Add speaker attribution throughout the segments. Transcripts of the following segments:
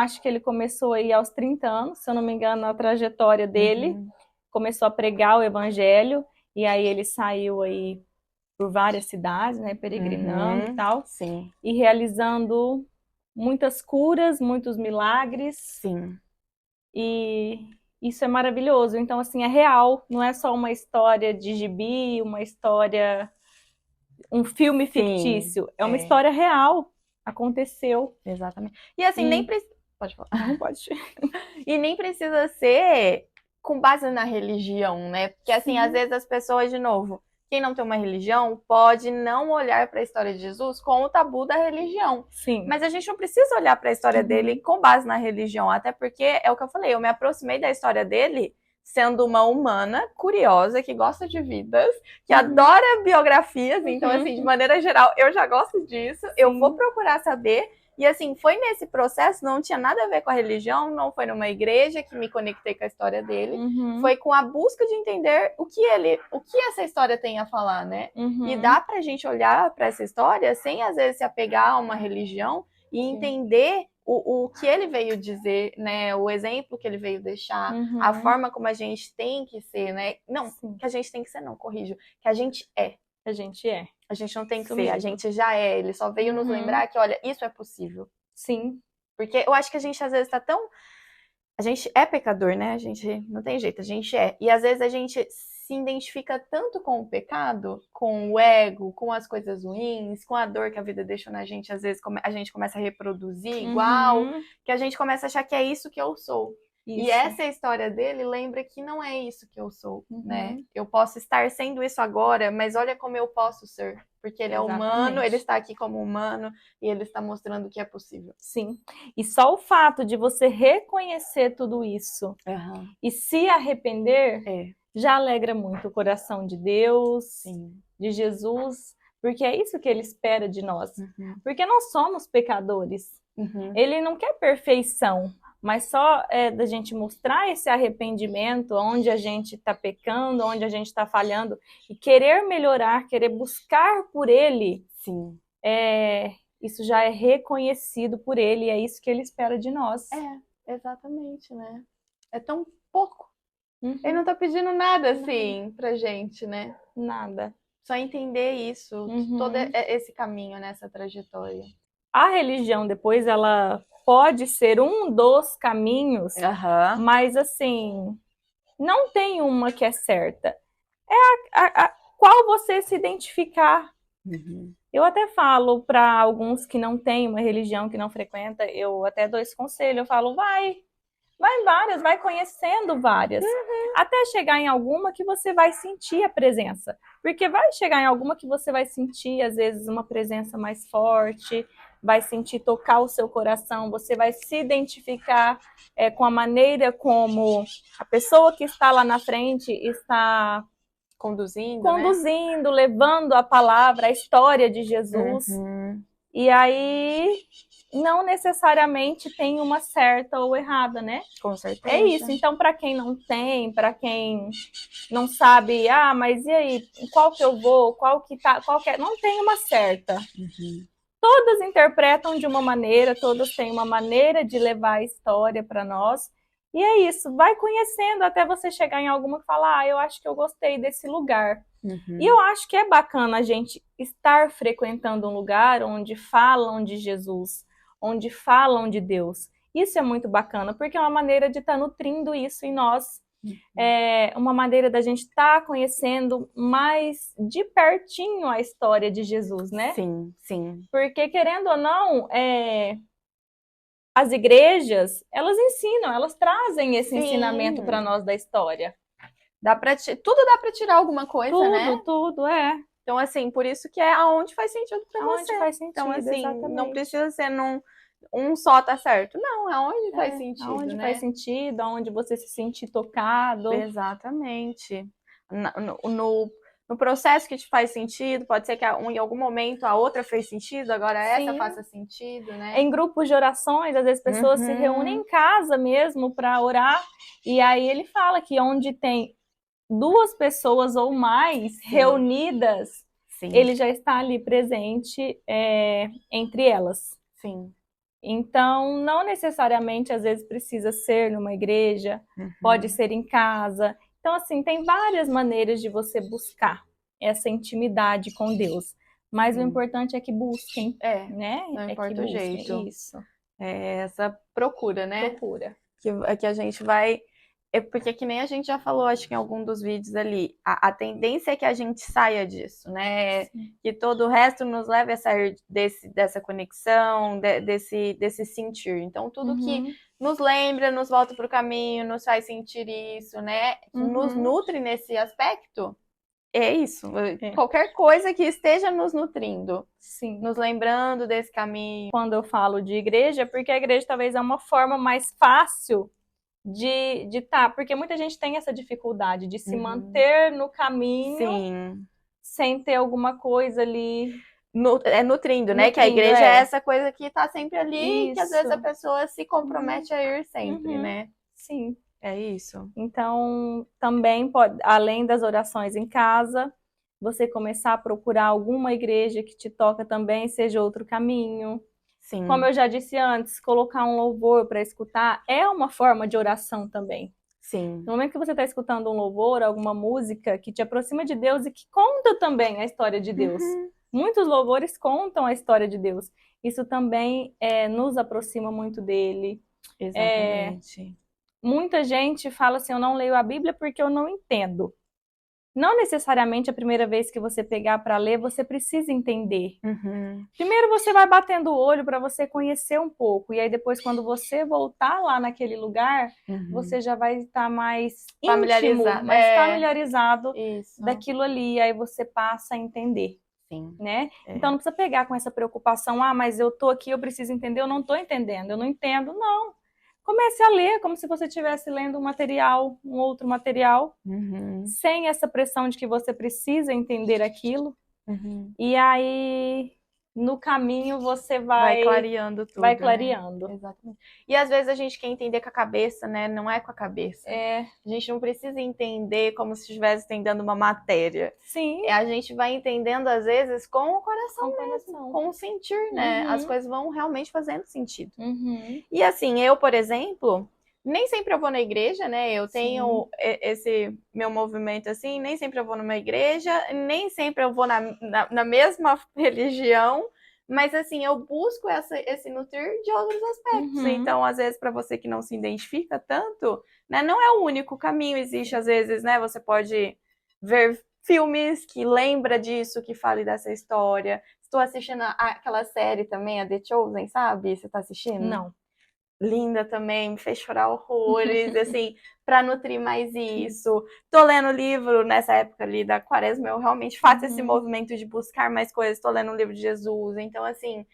Speaker 1: acho que ele começou aí aos 30 anos, se eu não me engano, a trajetória dele. Começou a pregar o evangelho, e aí ele saiu aí por várias cidades, né, peregrinando e tal,
Speaker 2: Sim,
Speaker 1: e realizando muitas curas, muitos milagres,
Speaker 2: sim.
Speaker 1: e isso é maravilhoso. Então, assim, é real, não é só uma história de gibi, uma história, um filme
Speaker 2: Sim,
Speaker 1: fictício, é uma
Speaker 2: é,
Speaker 1: história real, aconteceu,
Speaker 2: exatamente. E assim, nem
Speaker 1: e
Speaker 2: precisa. Pode falar.
Speaker 1: não pode...
Speaker 2: E nem precisa ser com base na religião, né? Porque assim, às
Speaker 1: Sim,
Speaker 2: vezes as pessoas, de novo, quem não tem uma religião pode não olhar para a história de Jesus com o tabu da religião.
Speaker 1: sim.
Speaker 2: Mas a gente não precisa olhar para a história dele
Speaker 1: Uhum,
Speaker 2: com base na religião, até porque é o que eu falei, eu me aproximei da história dele sendo uma humana curiosa, que gosta de vidas, que
Speaker 1: uhum,
Speaker 2: adora biografias, então assim, de
Speaker 1: uhum,
Speaker 2: maneira geral, eu já gosto disso, eu vou
Speaker 1: sim.
Speaker 2: procurar saber e assim, foi nesse processo, não tinha nada a ver com a religião, não foi numa igreja que me conectei com a história dele,
Speaker 1: Uhum,
Speaker 2: foi com a busca de entender o que essa história tem a falar, né? E
Speaker 1: uhum,
Speaker 2: dá pra gente olhar para essa história sem às vezes se apegar a uma religião e
Speaker 1: sim.
Speaker 2: entender o que ele veio dizer, né? O exemplo que ele veio deixar, a
Speaker 1: Uhum,
Speaker 2: forma como a gente tem que ser, né? Não,
Speaker 1: sim.
Speaker 2: que a gente tem que ser, não, corrijo, que a gente é.
Speaker 1: A gente é.
Speaker 2: A gente não tem que
Speaker 1: Isso
Speaker 2: ser, a
Speaker 1: mesmo.
Speaker 2: gente já é. Ele só veio nos
Speaker 1: Uhum,
Speaker 2: lembrar que, olha, isso é possível.
Speaker 1: sim.
Speaker 2: Porque eu acho que a gente às vezes tá tão. A gente é pecador, né? A gente não tem jeito, a gente é. E às vezes a gente se identifica tanto com o pecado, com o ego, com as coisas ruins, com a dor que a vida deixou na gente, às vezes a gente começa a reproduzir igual,
Speaker 1: Uhum,
Speaker 2: que a gente começa a achar que é isso que eu sou. E
Speaker 1: isso.
Speaker 2: essa história dele lembra que não é isso que eu sou, né?
Speaker 1: Uhum,
Speaker 2: Eu posso estar sendo isso agora, mas olha como eu posso ser. Porque ele é humano, ele
Speaker 1: exatamente.
Speaker 2: está aqui como humano e ele está mostrando que é possível.
Speaker 1: Sim. E só o fato de você reconhecer tudo isso
Speaker 2: Aham.
Speaker 1: e se arrepender
Speaker 2: É,
Speaker 1: já alegra muito o coração de Deus,
Speaker 2: sim.
Speaker 1: de Jesus, porque é isso que ele espera de nós.
Speaker 2: Uhum.
Speaker 1: Porque nós somos pecadores.
Speaker 2: Uhum.
Speaker 1: Ele não quer perfeição, mas só da gente mostrar esse arrependimento, onde a gente está pecando, onde a gente está falhando, e querer melhorar, querer buscar por ele,
Speaker 2: Sim.
Speaker 1: isso já é reconhecido por ele, e é isso que ele espera de nós.
Speaker 2: É, exatamente, né? É tão pouco. Ele não
Speaker 1: Uhum,
Speaker 2: tá pedindo nada
Speaker 1: nada,
Speaker 2: assim pra gente, né?
Speaker 1: nada.
Speaker 2: Só entender isso, todo
Speaker 1: Uhum.
Speaker 2: esse caminho nessa trajetória.
Speaker 1: A religião depois ela pode ser um dos caminhos,
Speaker 2: Aham.
Speaker 1: mas assim, não tem uma que é certa. Qual você se identificar.
Speaker 2: Uhum.
Speaker 1: Eu até falo para alguns que não têm uma religião, que não frequenta, eu até dou esse conselho, eu falo, vai em várias, vai conhecendo várias, até chegar em alguma que você vai sentir a presença, porque vai chegar em alguma que você vai sentir, às vezes, uma presença mais forte, vai sentir tocar o seu coração, você vai se identificar com a maneira como a pessoa que está lá na frente está
Speaker 2: Conduzindo, né?
Speaker 1: conduzindo, levando a palavra, a história de Jesus.
Speaker 2: Uhum.
Speaker 1: E aí não necessariamente tem uma certa ou errada, né?
Speaker 2: Com
Speaker 1: É
Speaker 2: certeza.
Speaker 1: isso. Então, para quem não tem, para quem não sabe, mas e aí, qual que eu vou, qual que tá, qual que é, não tem uma certa.
Speaker 2: Uhum.
Speaker 1: Todas interpretam de uma maneira, todas têm uma maneira de levar a história para nós. E é isso, vai conhecendo até você chegar em alguma que fala, eu acho que eu gostei desse lugar. E
Speaker 2: Uhum.
Speaker 1: eu acho que é bacana a gente estar frequentando um lugar onde falam de Jesus, onde falam de Deus. Isso é muito bacana, porque é uma maneira de estar nutrindo isso em nós.
Speaker 2: Uhum.
Speaker 1: É uma maneira da gente estar conhecendo mais de pertinho a história de Jesus, né?
Speaker 2: Sim, sim.
Speaker 1: Porque, querendo ou não, as igrejas, elas ensinam, elas trazem esse ensinamento para
Speaker 2: Sim.
Speaker 1: nós da história.
Speaker 2: Tudo dá pra tirar alguma coisa, né?
Speaker 1: Tudo, tudo, é.
Speaker 2: Então, assim, por isso que é aonde faz sentido pra
Speaker 1: Aonde
Speaker 2: você.
Speaker 1: faz
Speaker 2: Então,
Speaker 1: sentido,
Speaker 2: assim, não
Speaker 1: exatamente.
Speaker 2: precisa ser num um só tá certo. Não, é aonde faz sentido,
Speaker 1: Aonde faz
Speaker 2: né?
Speaker 1: sentido, aonde você se sentir tocado.
Speaker 2: Exatamente. No processo que te faz sentido, pode ser que em algum momento a outra fez sentido, agora essa
Speaker 1: Sim.
Speaker 2: faça sentido, né?
Speaker 1: Em grupos de orações, às vezes pessoas se reúnem
Speaker 2: Uhum.
Speaker 1: em casa mesmo para orar, e aí ele fala que onde tem duas pessoas ou mais
Speaker 2: Sim,
Speaker 1: reunidas,
Speaker 2: sim,
Speaker 1: ele já está ali presente entre elas.
Speaker 2: sim.
Speaker 1: Então, não necessariamente, às vezes, precisa ser numa igreja, pode ser em casa. Então, assim, tem várias maneiras de você buscar essa intimidade com Deus. Mas o importante é que busquem, né?
Speaker 2: Não
Speaker 1: É que
Speaker 2: importa o
Speaker 1: busquem.
Speaker 2: jeito.
Speaker 1: Isso.
Speaker 2: É essa procura, né?
Speaker 1: Procura.
Speaker 2: Que a gente vai... Porque que nem a gente já falou, acho que em algum dos vídeos ali, a tendência é que a gente saia disso, né?
Speaker 1: Sim.
Speaker 2: Que todo o resto nos leve a sair dessa conexão, desse sentir. Então, tudo que nos lembra, nos volta para o caminho, nos faz sentir isso, né? Que nos nutre nesse aspecto, é isso. Qualquer coisa que esteja nos nutrindo,
Speaker 1: Sim.
Speaker 2: nos lembrando desse caminho.
Speaker 1: Quando eu falo de igreja, porque a igreja talvez é uma forma mais fácil de estar, porque muita gente tem essa dificuldade de se manter no caminho.
Speaker 2: Sim.
Speaker 1: Sem ter alguma coisa ali.
Speaker 2: Nutrindo, né? Que a igreja é essa coisa que tá sempre ali,
Speaker 1: Isso.
Speaker 2: que às vezes a pessoa se compromete a ir sempre, né?
Speaker 1: Sim.
Speaker 2: É isso.
Speaker 1: Então, também pode, além das orações em casa, você começar a procurar alguma igreja que te toca também, seja outro caminho.
Speaker 2: Sim.
Speaker 1: Como eu já disse antes, colocar um louvor para escutar é uma forma de oração também.
Speaker 2: Sim.
Speaker 1: No momento que você está escutando um louvor, alguma música que te aproxima de Deus e que conta também a história de Deus. Muitos louvores contam a história de Deus. Isso também nos aproxima muito dele.
Speaker 2: Exatamente.
Speaker 1: Muita gente fala assim, eu não leio a Bíblia porque eu não entendo. Não necessariamente a primeira vez que você pegar para ler, você precisa entender. Primeiro você vai batendo o olho para você conhecer um pouco. E aí depois, quando você voltar lá naquele lugar, você já vai estar mais íntimo, mais familiarizado daquilo ali. Aí você passa a entender.
Speaker 2: Sim.
Speaker 1: Né? Então não precisa pegar com essa preocupação, mas eu tô aqui, eu preciso entender, eu não tô entendendo, eu não entendo, não. Comece a ler como se você estivesse lendo um material, um outro material, sem essa pressão de que você precisa entender aquilo. E aí, no caminho, você vai
Speaker 2: clareando tudo.
Speaker 1: Vai clareando.
Speaker 2: Né? Exatamente. E às vezes a gente quer entender com a cabeça, né? Não é com a cabeça. A gente não precisa entender como se estivesse entendendo uma matéria.
Speaker 1: Sim.
Speaker 2: A gente vai entendendo, às vezes, com o coração mesmo, com o sentir, né? As coisas vão realmente fazendo sentido. E assim, eu, por exemplo, nem sempre eu vou na igreja, né? Eu tenho esse meu movimento assim, nem sempre eu vou numa igreja, nem sempre eu vou na mesma religião, mas assim, eu busco esse nutrir de outros aspectos. Então, às vezes, para você que não se identifica tanto, né? Não é o único caminho, existe às vezes, né? Você pode ver filmes que lembra disso, que fale dessa história. Estou assistindo aquela série também, a The Chosen, sabe? Você tá assistindo?
Speaker 1: Não.
Speaker 2: Linda também, me fez chorar horrores, assim, para nutrir mais isso. Tô lendo livro nessa época ali da quaresma, eu realmente faço esse movimento de buscar mais coisas, tô lendo um livro de Jesus, então assim,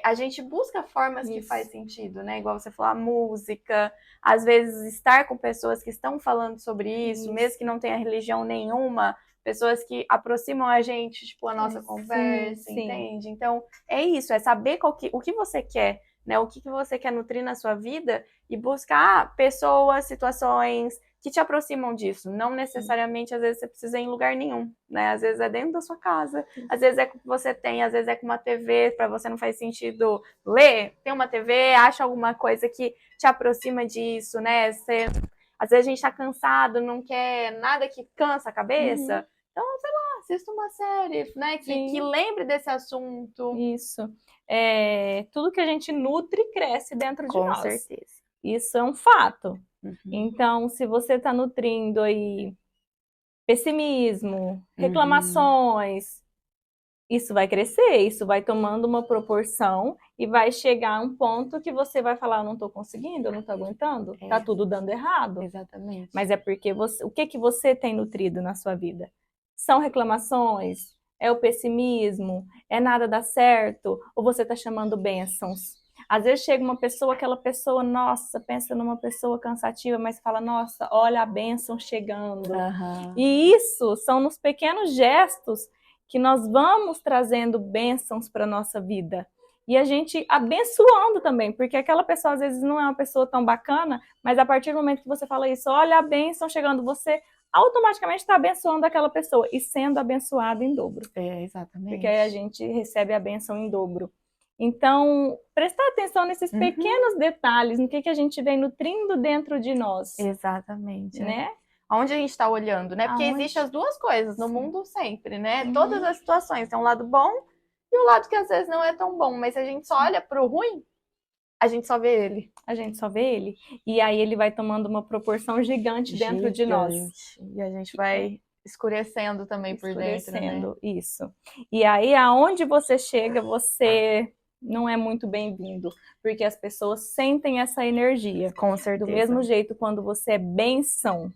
Speaker 2: a gente busca formas que faz sentido, né? Igual você falou, a música, às vezes estar com pessoas que estão falando sobre isso, mesmo que não tenha religião nenhuma, pessoas que aproximam a gente, tipo, a nossa conversa, entende? Então, é isso, é saber o que você quer, né? O que você quer nutrir na sua vida e buscar pessoas, situações que te aproximam disso. Não necessariamente, às vezes, você precisa ir em lugar nenhum, né? Às vezes é dentro da sua casa, às vezes é com o que você tem, às vezes é com uma TV, para você não faz sentido ler, tem uma TV, acha alguma coisa que te aproxima disso, né? Às vezes a gente tá cansado, não quer nada que cansa a cabeça. Então, sei lá, assista uma série, né? Que lembre desse assunto.
Speaker 1: Isso. Tudo que a gente nutre cresce dentro de nós.
Speaker 2: Com certeza.
Speaker 1: Isso é um fato. Então, se você está nutrindo aí pessimismo, reclamações, isso vai crescer, isso vai tomando uma proporção e vai chegar a um ponto que você vai falar, eu não estou conseguindo, eu não estou aguentando, tá tudo dando errado.
Speaker 2: Exatamente.
Speaker 1: Mas é porque o que você tem nutrido na sua vida? São reclamações? É o pessimismo? É nada dá certo? Ou você está chamando bênçãos? Às vezes chega uma pessoa, aquela pessoa, nossa, pensa numa pessoa cansativa, mas fala, nossa, olha a bênção chegando. E isso são nos pequenos gestos que nós vamos trazendo bênçãos para a nossa vida. E a gente abençoando também, porque aquela pessoa às vezes não é uma pessoa tão bacana, mas a partir do momento que você fala isso, olha a bênção chegando, você automaticamente está abençoando aquela pessoa e sendo abençoado em dobro.
Speaker 2: Exatamente.
Speaker 1: Porque aí a gente recebe a bênção em dobro. Então, prestar atenção nesses
Speaker 2: Uhum.
Speaker 1: pequenos detalhes, no que a gente vem nutrindo dentro de nós,
Speaker 2: Exatamente.
Speaker 1: né?
Speaker 2: Onde a gente está olhando, né? Porque
Speaker 1: Aonde?
Speaker 2: existem as duas coisas no
Speaker 1: Sim.
Speaker 2: mundo sempre, né?
Speaker 1: Uhum.
Speaker 2: Todas as situações tem um lado bom e o lado que às vezes não é tão bom, mas se a gente só olha pro ruim, a gente só vê ele.
Speaker 1: A gente só vê ele. E aí ele vai tomando uma proporção gigante dentro de nós.
Speaker 2: E a gente vai escurecendo também por dentro, né?
Speaker 1: Escurecendo, isso. E aí, aonde você chega, você não é muito bem-vindo, porque as pessoas sentem essa energia.
Speaker 2: Com certeza.
Speaker 1: Do mesmo jeito, quando você é bênção,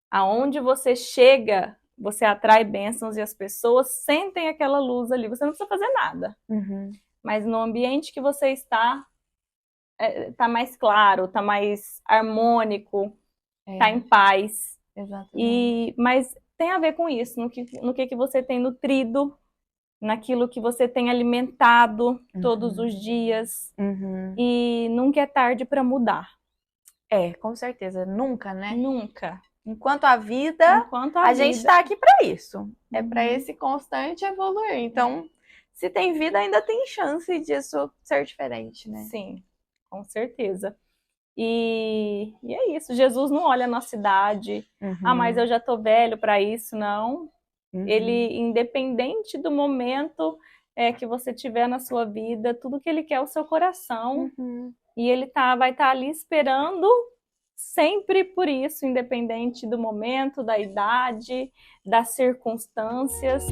Speaker 1: aonde você chega, você atrai bênçãos e as pessoas sentem aquela luz ali. Você não precisa fazer nada.
Speaker 2: Uhum.
Speaker 1: Mas no ambiente que você está, tá mais claro, tá mais harmônico, tá em paz.
Speaker 2: Exatamente.
Speaker 1: Mas tem a ver com isso, no que você tem nutrido, naquilo que você tem alimentado todos os dias.
Speaker 2: Uhum.
Speaker 1: E nunca é tarde para mudar.
Speaker 2: Com certeza. Nunca, né?
Speaker 1: Nunca.
Speaker 2: Enquanto a vida, a gente está aqui para isso. É para esse constante evoluir. Então, se tem vida, ainda tem chance disso ser diferente, né?
Speaker 1: Sim, com certeza. E é isso. Jesus não olha a nossa idade. Ah, mas eu já tô velho para isso, não. Ele, independente do momento que você tiver na sua vida, tudo que ele quer é o seu coração. E ele vai estar ali esperando sempre por isso, independente do momento, da idade, das circunstâncias.